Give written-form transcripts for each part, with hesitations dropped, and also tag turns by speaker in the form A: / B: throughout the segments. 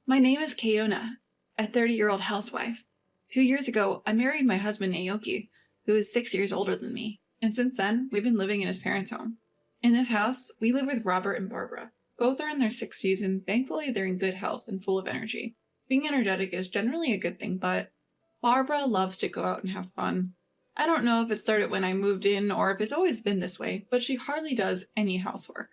A: My name is Kayona, a 30-year-old housewife. 2 years ago, I married my husband Naoki, who is 6 years older than me, and since then, we've been living in his parents' home. In this house, we live with Robert and Barbara. Both are in their 60s, and thankfully they're in good health and full of energy. Being energetic is generally a good thing, but Barbara loves to go out and have fun. I don't know if it started when I moved in or if it's always been this way, but she hardly does any housework.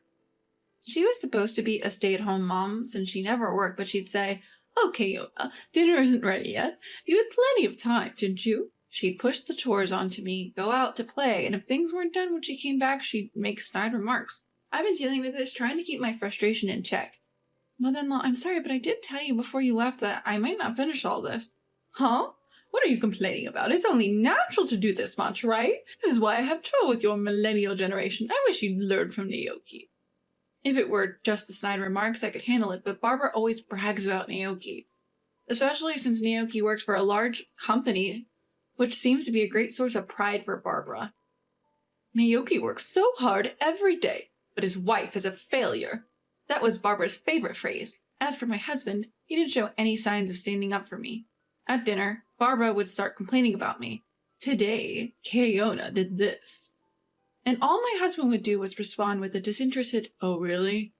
A: She was supposed to be a stay-at-home mom since she never worked, but she'd say, "Okay, Yona, dinner isn't ready yet. You had plenty of time, didn't you?" She'd push the chores onto me, go out to play, and if things weren't done when she came back, she'd make snide remarks. I've been dealing with this, trying to keep my frustration in check. "Mother-in-law, I'm sorry, but I did tell you before you left that I might not finish all this." "Huh? What are you complaining about? It's only natural to do this much, right? This is why I have trouble with your millennial generation. I wish you'd learn from Naoki." If it were just the snide remarks, I could handle it, but Barbara always brags about Naoki. Especially since Naoki works for a large company, which seems to be a great source of pride for Barbara. "Naoki works so hard every day, but his wife is a failure." That was Barbara's favorite phrase. As for my husband, he didn't show any signs of standing up for me. At dinner, Barbara would start complaining about me. "Today, Kayona did this." And all my husband would do was respond with a disinterested, "Oh, really?"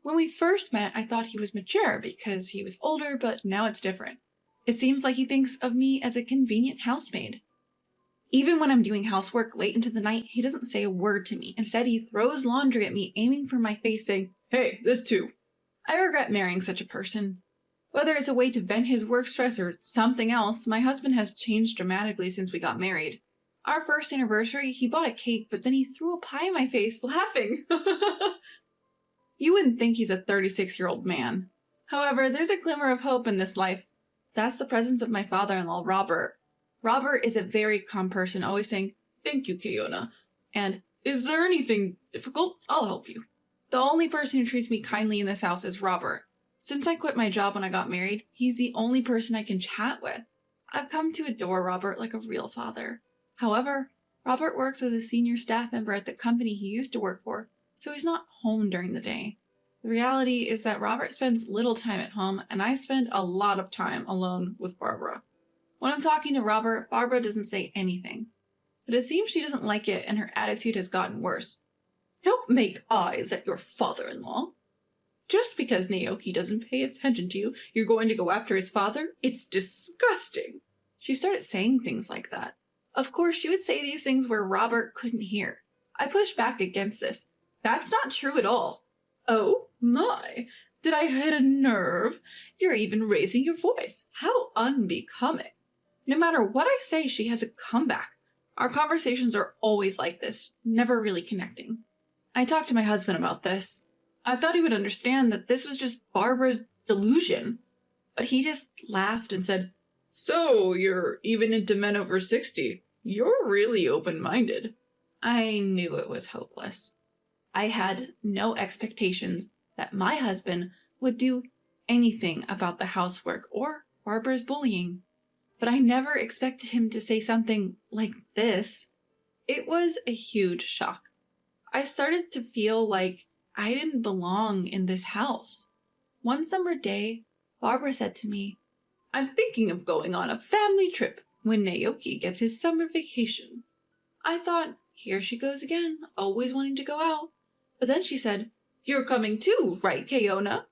A: When we first met, I thought he was mature because he was older, but now it's different. It seems like he thinks of me as a convenient housemaid. Even when I'm doing housework late into the night, he doesn't say a word to me. Instead, he throws laundry at me, aiming for my face, saying, "Hey, this too." I regret marrying such a person. Whether it's a way to vent his work stress or something else, my husband has changed dramatically since we got married. Our first anniversary, he bought a cake, but then he threw a pie in my face, laughing. You wouldn't think he's a 36-year-old man. However, there's a glimmer of hope in this life. That's the presence of my father-in-law, Robert. Robert is a very calm person, always saying, "Thank you, Kayona," and "Is there anything difficult? I'll help you." The only person who treats me kindly in this house is Robert. Since I quit my job when I got married, he's the only person I can chat with. I've come to adore Robert like a real father. However, Robert works as a senior staff member at the company he used to work for, so he's not home during the day. The reality is that Robert spends little time at home, and I spend a lot of time alone with Barbara. When I'm talking to Robert, Barbara doesn't say anything. But it seems she doesn't like it, and her attitude has gotten worse. "Don't make eyes at your father-in-law. Just because Naoki doesn't pay attention to you, you're going to go after his father? It's disgusting." She started saying things like that. Of course, she would say these things where Robert couldn't hear. I pushed back against this. "That's not true at all." "Oh my, did I hit a nerve? You're even raising your voice. How unbecoming." No matter what I say, she has a comeback. Our conversations are always like this, never really connecting. I talked to my husband about this. I thought he would understand that this was just Barbara's delusion. But he just laughed and said, "So, you're even into men over 60. You're really open-minded." I knew it was hopeless. I had no expectations that my husband would do anything about the housework or Barbara's bullying. But I never expected him to say something like this. It was a huge shock. I started to feel like I didn't belong in this house. One summer day, Barbara said to me, "I'm thinking of going on a family trip when Naoki gets his summer vacation." I thought, here she goes again, always wanting to go out. But then she said, "You're coming too, right, Kayona?"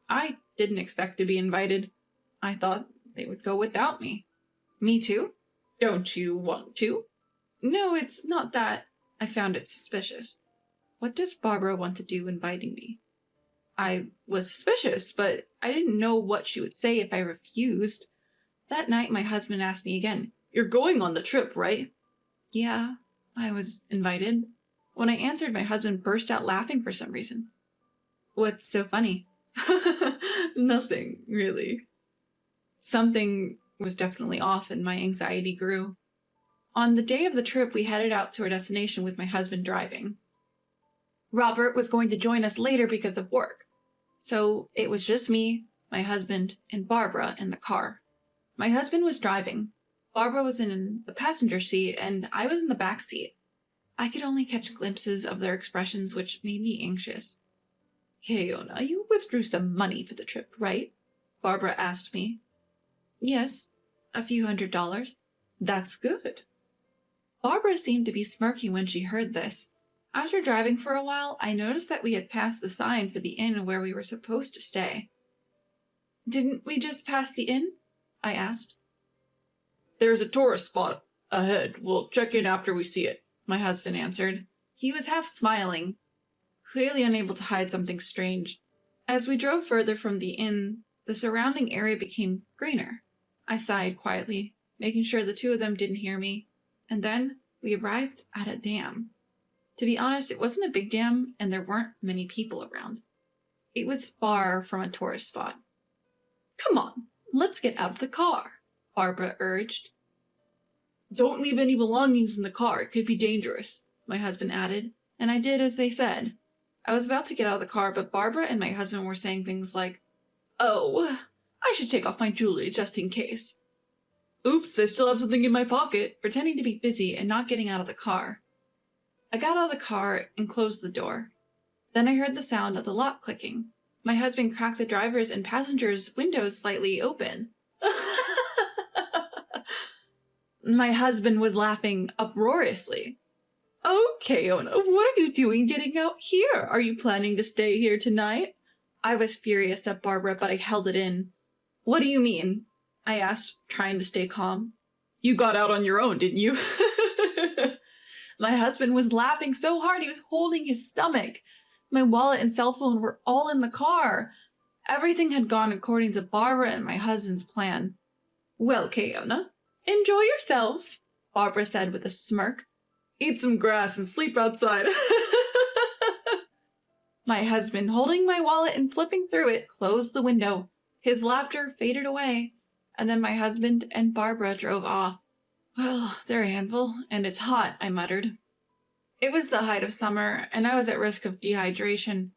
A: I didn't expect to be invited. I thought they would go without me. "Me too? Don't you want to?" "No, it's not that." I found it suspicious. What does Barbara want to do inviting me? I was suspicious, but I didn't know what she would say if I refused. That night, my husband asked me again, "You're going on the trip, right?" Yeah, I was invited. When I answered, my husband burst out laughing for some reason. "What's so funny?" "Nothing, really." Something was definitely off and my anxiety grew. On the day of the trip, we headed out to our destination with my husband driving. Robert was going to join us later because of work. So it was just me, my husband, and Barbara in the car. My husband was driving. Barbara was in the passenger seat and I was in the back seat. I could only catch glimpses of their expressions, which made me anxious. "Kayona, you withdrew some money for the trip, right?" Barbara asked me. Yes, a few $100s. That's good. Barbara seemed to be smirking when she heard this. After driving for a while, I noticed that we had passed the sign for the inn where we were supposed to stay. Didn't we just pass the inn? I asked. There's a tourist spot ahead. We'll check in after we see it, my husband answered. He was half smiling, clearly unable to hide something strange. As we drove further from the inn, the surrounding area became greener. I sighed quietly, making sure the two of them didn't hear me, and then we arrived at a dam. To be honest, it wasn't a big dam, and there weren't many people around. It was far from a tourist spot. Come on, let's get out of the car, Barbara urged. Don't leave any belongings in the car. It could be dangerous, my husband added, and I did as they said. I was about to get out of the car, but Barbara and my husband were saying things like, "Oh, I should take off my jewelry just in case." Oops, I still have something in my pocket, pretending to be busy and not getting out of the car. I got out of the car and closed the door. Then I heard the sound of the lock clicking. My husband cracked the driver's and passenger's windows slightly open. My husband was laughing uproariously. Okay, Ona, what are you doing getting out here? Are you planning to stay here tonight? I was furious at Barbara, but I held it in. What do you mean? I asked, trying to stay calm. You got out on your own, didn't you? My husband was laughing so hard he was holding his stomach. My wallet and cell phone were all in the car. Everything had gone according to Barbara and my husband's plan. Well, Keona, enjoy yourself, Barbara said with a smirk. Eat some grass and sleep outside. My husband, holding my wallet and flipping through it, closed the window. His laughter faded away, and then my husband and Barbara drove off. Well, they're a handful, and it's hot, I muttered. It was the height of summer, and I was at risk of dehydration,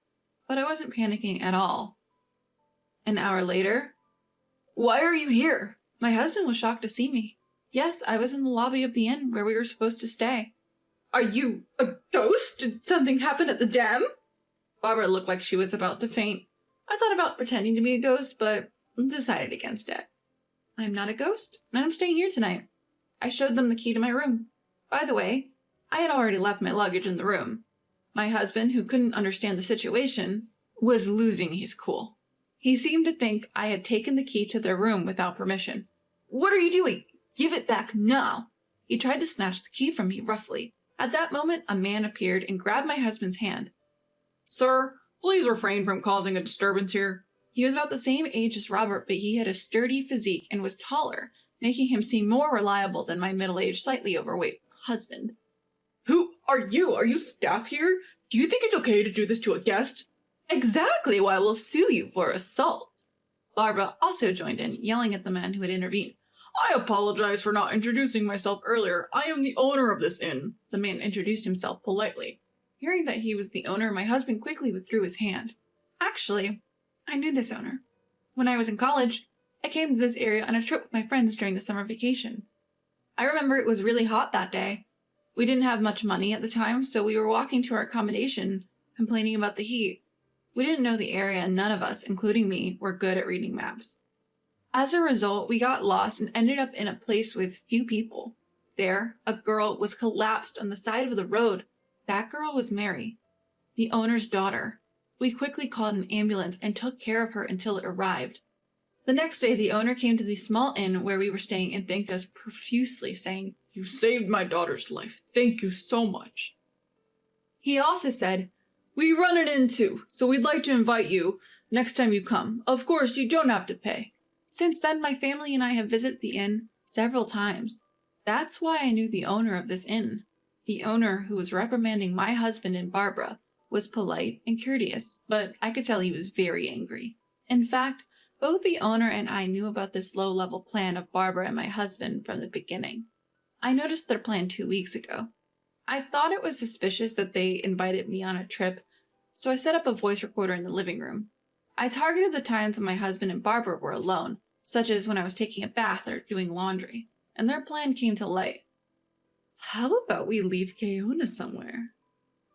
A: but I wasn't panicking at all. An hour later, why are you here? My husband was shocked to see me. Yes, I was in the lobby of the inn where we were supposed to stay. Are you a ghost? Did something happen at the dam? Barbara looked like she was about to faint. I thought about pretending to be a ghost, but decided against it. I'm not a ghost, and I'm staying here tonight. I showed them the key to my room. By the way, I had already left my luggage in the room. My husband, who couldn't understand the situation, was losing his cool. He seemed to think I had taken the key to their room without permission. What are you doing? Give it back now. He tried to snatch the key from me roughly. At that moment, a man appeared and grabbed my husband's hand. Sir, please refrain from causing a disturbance here. He was about the same age as Robert, but he had a sturdy physique and was taller, making him seem more reliable than my middle-aged, slightly overweight husband. Who are you? Are you staff here? Do you think it's okay to do this to a guest? Exactly why we'll sue you for assault. Barbara also joined in, yelling at the man who had intervened. I apologize for not introducing myself earlier. I am the owner of this inn. The man introduced himself politely. Hearing that he was the owner, my husband quickly withdrew his hand. Actually, I knew this owner. When I was in college, I came to this area on a trip with my friends during the summer vacation. I remember it was really hot that day. We didn't have much money at the time, so we were walking to our accommodation, complaining about the heat. We didn't know the area, and none of us, including me, were good at reading maps. As a result, we got lost and ended up in a place with few people. There, a girl was collapsed on the side of the road. That girl was Mary, the owner's daughter. We quickly called an ambulance and took care of her until it arrived. The next day, the owner came to the small inn where we were staying and thanked us profusely, saying, "You saved my daughter's life. Thank you so much." He also said, "We run an inn too, so we'd like to invite you next time you come. Of course, you don't have to pay." Since then, my family and I have visited the inn several times. That's why I knew the owner of this inn. The owner, who was reprimanding my husband and Barbara, was polite and courteous, but I could tell he was very angry. In fact, both the owner and I knew about this low-level plan of Barbara and my husband from the beginning. I noticed their plan 2 weeks ago. I thought it was suspicious that they invited me on a trip, so I set up a voice recorder in the living room. I targeted the times when my husband and Barbara were alone, such as when I was taking a bath or doing laundry, and their plan came to light. How about we leave Keona somewhere?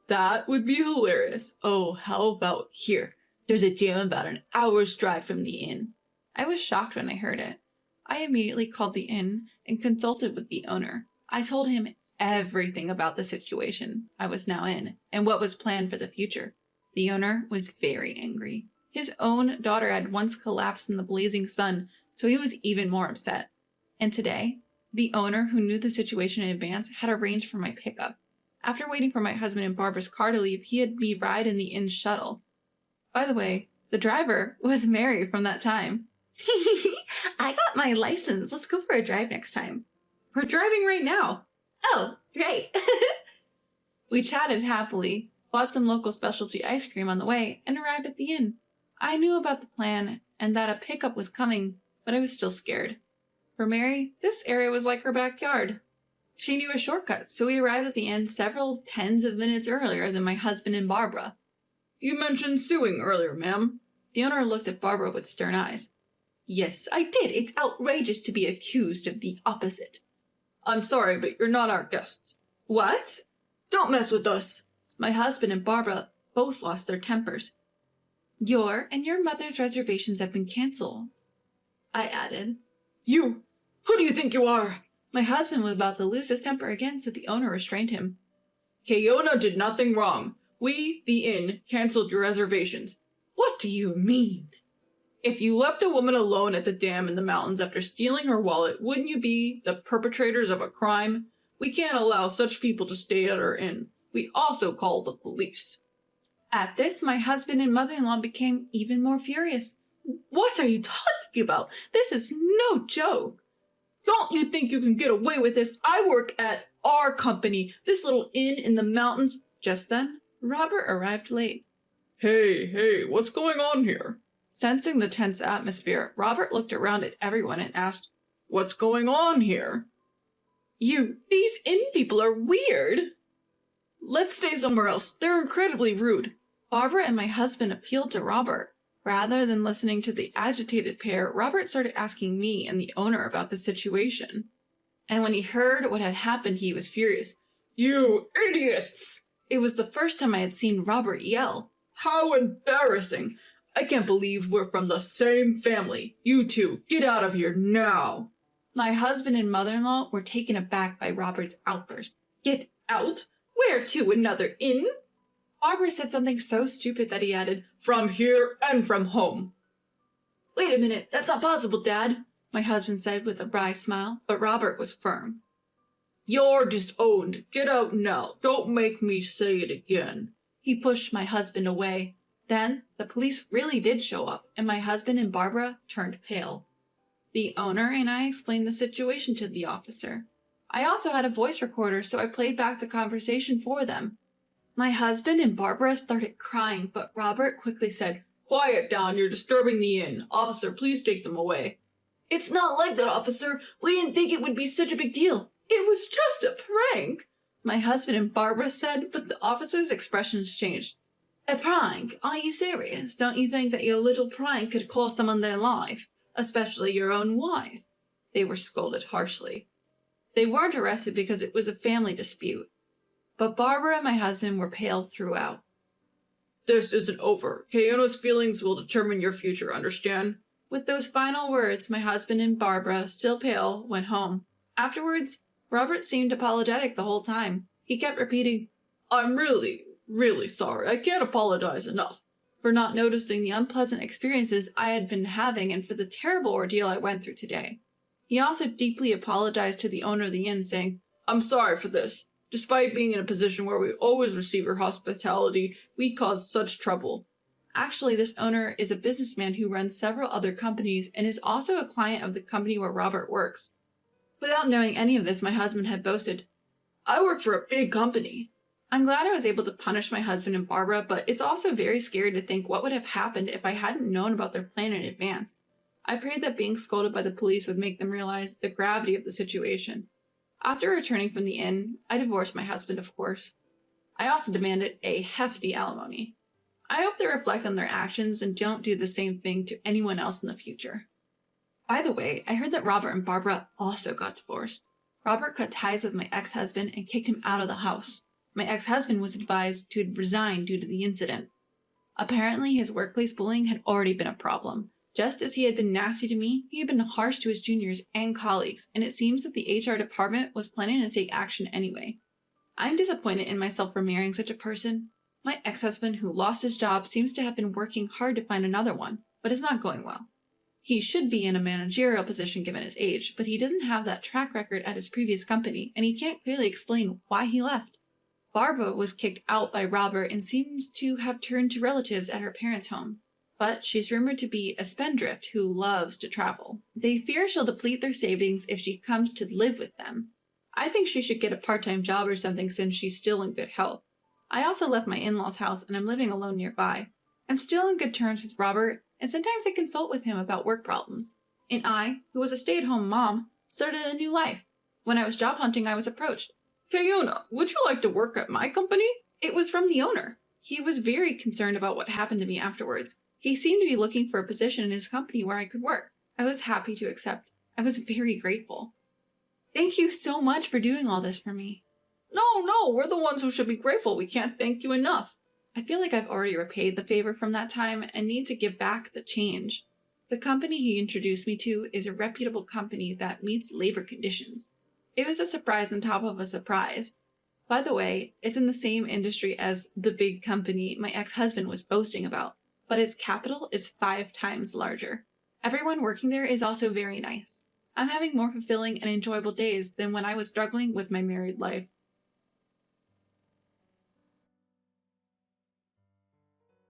A: That would be hilarious. Oh, how about here? There's a gym about an hour's drive from the inn. I was shocked when I heard it. I immediately called the inn and consulted with the owner. I told him everything about the situation I was now in and what was planned for the future. The owner was very angry. His own daughter had once collapsed in the blazing sun, so he was even more upset. And today, the owner, who knew the situation in advance, had arranged for my pickup. After waiting for my husband and Barbara's car to leave, he had me ride in the inn shuttle. By the way, the driver was Mary from that time. I got my license. Let's go for a drive next time. We're driving right now. Oh, great. We chatted happily, bought some local specialty ice cream on the way, and arrived at the inn. I knew about the plan and that a pickup was coming, but I was still scared. For Mary, this area was like her backyard. She knew a shortcut, so we arrived at the inn several tens of minutes earlier than my husband and Barbara. You mentioned suing earlier, ma'am. The owner looked at Barbara with stern eyes. Yes, I did. It's outrageous to be accused of the opposite. I'm sorry, but you're not our guests. What? Don't mess with us. My husband and Barbara both lost their tempers. Your and your mother's reservations have been canceled, I added. You! Who do you think you are? My husband was about to lose his temper again, so the owner restrained him. Keona did nothing wrong. We, the inn, canceled your reservations. What do you mean? If you left a woman alone at the dam in the mountains after stealing her wallet, wouldn't you be the perpetrators of a crime? We can't allow such people to stay at our inn. We also call the police. At this, my husband and mother-in-law became even more furious. What are you talking about? This is no joke. Don't you think you can get away with this? I work at our company, this little inn in the mountains. Just then, Robert arrived late. Hey, what's going on here? Sensing the tense atmosphere, Robert looked around at everyone and asked, What's going on here? These inn people are weird. Let's stay somewhere else. They're incredibly rude. Barbara and my husband appealed to Robert. Rather than listening to the agitated pair, Robert started asking me and the owner about the situation. And when he heard what had happened, he was furious. You idiots! It was the first time I had seen Robert yell. How embarrassing! I can't believe we're from the same family. You two, get out of here now! My husband and mother-in-law were taken aback by Robert's outburst. Get out? Where to, another inn? Barbara said something so stupid that he added, From here and from home. Wait a minute, that's not possible, Dad, my husband said with a wry smile, but Robert was firm. You're disowned. Get out now. Don't make me say it again. He pushed my husband away. Then the police really did show up, and my husband and Barbara turned pale. The owner and I explained the situation to the officer. I also had a voice recorder, so I played back the conversation for them. My husband and Barbara started crying, but Robert quickly said, Quiet down, you're disturbing the inn. Officer, please take them away. It's not like that, officer. We didn't think it would be such a big deal. It was just a prank, my husband and Barbara said, but the officer's expressions changed. A prank? Are you serious? Don't you think that your little prank could cost someone their life, especially your own wife? They were scolded harshly. They weren't arrested because it was a family dispute, but Barbara and my husband were pale throughout. This isn't over. Keona's feelings will determine your future, understand? With those final words, my husband and Barbara, still pale, went home. Afterwards, Robert seemed apologetic the whole time. He kept repeating, I'm really sorry. I can't apologize enough for not noticing the unpleasant experiences I had been having and for the terrible ordeal I went through today. He also deeply apologized to the owner of the inn, saying, I'm sorry for this. Despite being in a position where we always receive your hospitality, we caused such trouble. Actually, this owner is a businessman who runs several other companies and is also a client of the company where Robert works. Without knowing any of this, my husband had boasted, I work for a big company. I'm glad I was able to punish my husband and Barbara, but it's also very scary to think what would have happened if I hadn't known about their plan in advance. I prayed that being scolded by the police would make them realize the gravity of the situation. After returning from the inn, I divorced my husband, of course. I also demanded a hefty alimony. I hope they reflect on their actions and don't do the same thing to anyone else in the future. By the way, I heard that Robert and Barbara also got divorced. Robert cut ties with my ex-husband and kicked him out of the house. My ex-husband was advised to resign due to the incident. Apparently, his workplace bullying had already been a problem, Just as he had been nasty to me, he had been harsh to his juniors and colleagues, and it seems that the HR department was planning to take action anyway. I'm disappointed in myself for marrying such a person. My ex-husband, who lost his job, seems to have been working hard to find another one, but it's not going well. He should be in a managerial position given his age, but he doesn't have that track record at his previous company, and he can't clearly explain why he left. Barbara was kicked out by Robert and seems to have turned to relatives at her parents' home. But she's rumored to be a spendthrift who loves to travel. They fear she'll deplete their savings if she comes to live with them. I think she should get a part-time job or something since she's still in good health. I also left my in-laws' house and I'm living alone nearby. I'm still in good terms with Robert, and sometimes I consult with him about work problems. And I, who was a stay-at-home mom, started a new life. When I was job hunting, I was approached. "Kayona, would you like to work at my company?" It was from the owner. He was very concerned about what happened to me afterwards. He seemed to be looking for a position in his company where I could work. I was happy to accept. I was very grateful. Thank you so much for doing all this for me. No, we're the ones who should be grateful. We can't thank you enough. I feel like I've already repaid the favor from that time and need to give back the change. The company he introduced me to is a reputable company that meets labor conditions. It was a surprise on top of a surprise. By the way, it's in the same industry as the big company my ex-husband was boasting about, but its capital is 5 times larger. Everyone working there is also very nice. I'm having more fulfilling and enjoyable days than when I was struggling with my married life.